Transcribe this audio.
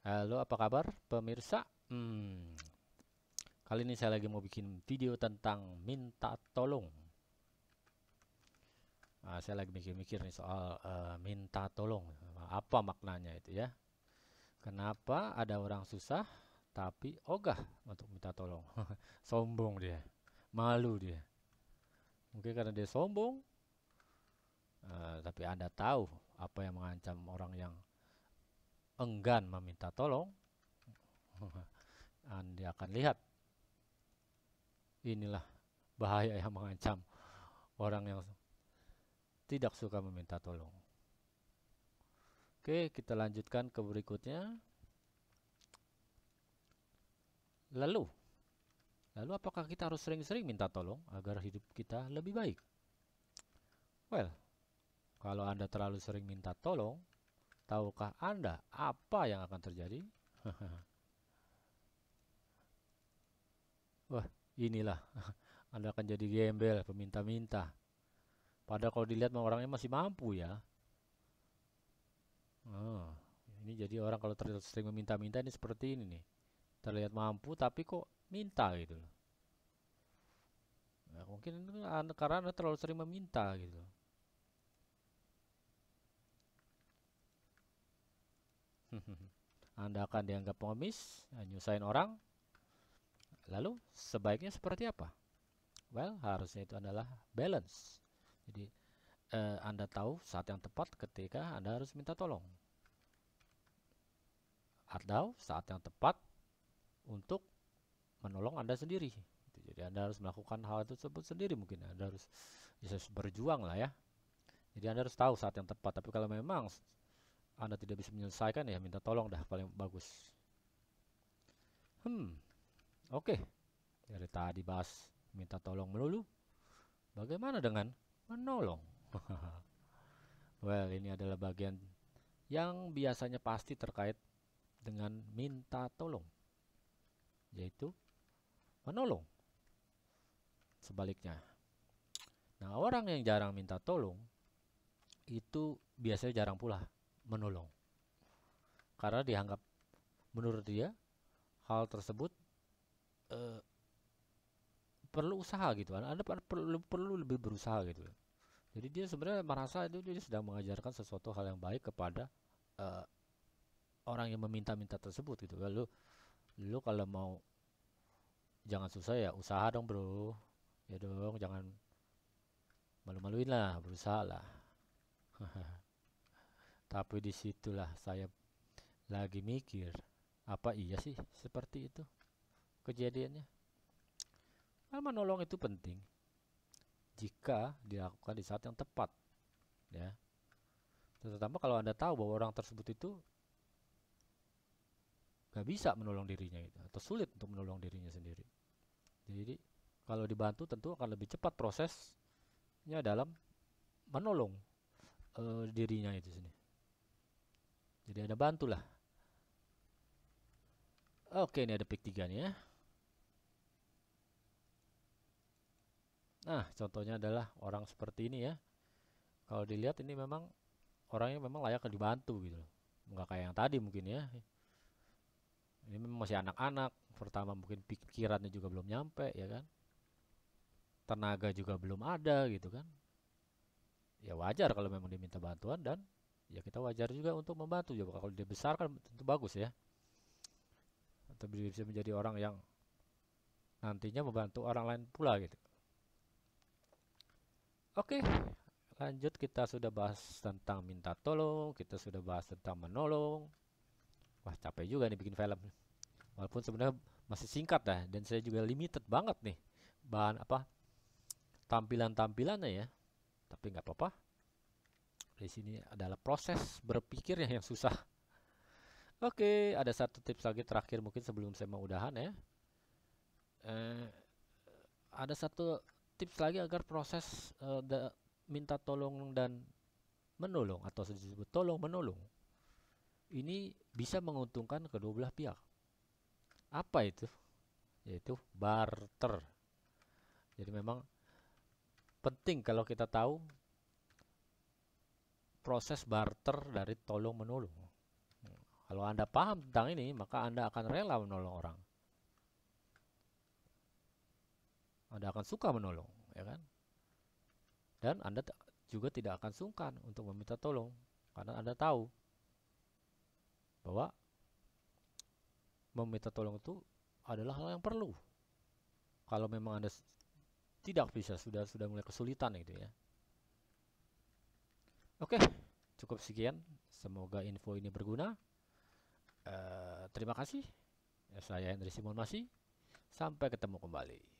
Halo, apa kabar pemirsa? Kali ini saya lagi mau bikin video tentang minta tolong. Saya lagi mikir-mikir nih soal minta tolong. Apa maknanya itu ya? Kenapa ada orang susah tapi ogah untuk minta tolong? Sombong dia, malu dia. Mungkin karena dia sombong, tapi Anda tahu apa yang mengancam orang yang enggan meminta tolong? Anda akan lihat inilah bahaya yang mengancam orang yang tidak suka meminta tolong. Oke, kita lanjutkan ke berikutnya. Lalu, lalu apakah kita harus sering-sering minta tolong agar hidup kita lebih baik? Well, kalau Anda terlalu sering minta tolong, tahukah Anda apa yang akan terjadi? Wah, inilah Anda akan jadi gembel, peminta-minta. Padahal kalau dilihat orangnya masih mampu ya. Oh, ini jadi orang kalau terlalu sering meminta-minta ini seperti ini nih. Terlihat mampu tapi kok minta gitu loh. Nah, mungkin karena Anda terlalu sering meminta gitu. Anda akan dianggap pengemis, nyusahin orang. Lalu sebaiknya seperti apa? Well, harusnya itu adalah balance. Jadi Anda tahu saat yang tepat ketika Anda harus minta tolong. Atau saat yang tepat untuk menolong Anda sendiri. Jadi Anda harus melakukan hal tersebut sendiri mungkin. Anda harus bisa berjuang lah ya. Jadi Anda harus tahu saat yang tepat. Tapi kalau memang Anda tidak bisa menyelesaikan ya minta tolong dah paling bagus. Oke. Dari tadi bahas minta tolong melulu. Bagaimana dengan menolong? Well, ini adalah bagian yang biasanya pasti terkait dengan minta tolong, yaitu menolong. Sebaliknya. Nah, orang yang jarang minta tolong itu biasanya jarang pula menolong. Karena dianggap menurut dia hal tersebut eh, perlu usaha gitu. Anda perlu lebih berusaha gitu. Jadi dia sebenarnya merasa itu dia sedang mengajarkan sesuatu hal yang baik kepada eh, orang yang meminta-minta tersebut gitu. Lalu lu kalau mau jangan susah ya usaha dong bro. Ya dong jangan malu-maluin lah, berusaha lah. Tapi disitulah saya lagi mikir, apa iya sih seperti itu kejadiannya? Menolong itu penting jika dilakukan di saat yang tepat, ya. Terutama kalau Anda tahu bahwa orang tersebut itu gak bisa menolong dirinya gitu, atau sulit untuk menolong dirinya sendiri. Jadi kalau dibantu tentu akan lebih cepat prosesnya dalam menolong dirinya itu sendiri. Jadi ada bantulah. Oke, ini ada pick 3 nih ya. Nah, contohnya adalah orang seperti ini ya. Kalau dilihat ini memang orangnya memang layak dibantu gitu loh. Enggak kayak yang tadi mungkin ya. Ini memang masih anak-anak. Pertama mungkin pikirannya juga belum nyampe ya kan. Tenaga juga belum ada gitu kan. Ya wajar kalau memang diminta bantuan dan ya kita wajar juga untuk membantu juga. Kalau dia besar kan tentu bagus ya. Atau bisa menjadi orang yang nantinya membantu orang lain pula gitu. Oke, lanjut kita sudah bahas tentang minta tolong, kita sudah bahas tentang menolong. Wah, capek juga nih bikin film. Walaupun sebenarnya masih singkat dah dan saya juga limited banget nih bahan apa tampilan-tampilannya ya. Tapi nggak apa-apa. Di sini adalah proses berpikirnya yang susah. Oke, ada satu tips lagi terakhir mungkin sebelum saya mau udahan ya. Eh, ada satu tips lagi agar proses minta tolong dan menolong atau disebut tolong menolong ini bisa menguntungkan kedua belah pihak. Apa itu? Yaitu barter. Jadi memang penting kalau kita tahu proses barter dari tolong menolong. Kalau Anda paham tentang ini, maka Anda akan rela menolong orang. Anda akan suka menolong, ya kan? Dan Anda juga tidak akan sungkan untuk meminta tolong, karena Anda tahu bahwa meminta tolong itu adalah hal yang perlu. Kalau memang Anda tidak bisa, sudah mulai kesulitan gitu ya. Oke, cukup sekian. Semoga info ini berguna. Terima kasih. Saya Henry Simon Masih. Sampai ketemu kembali.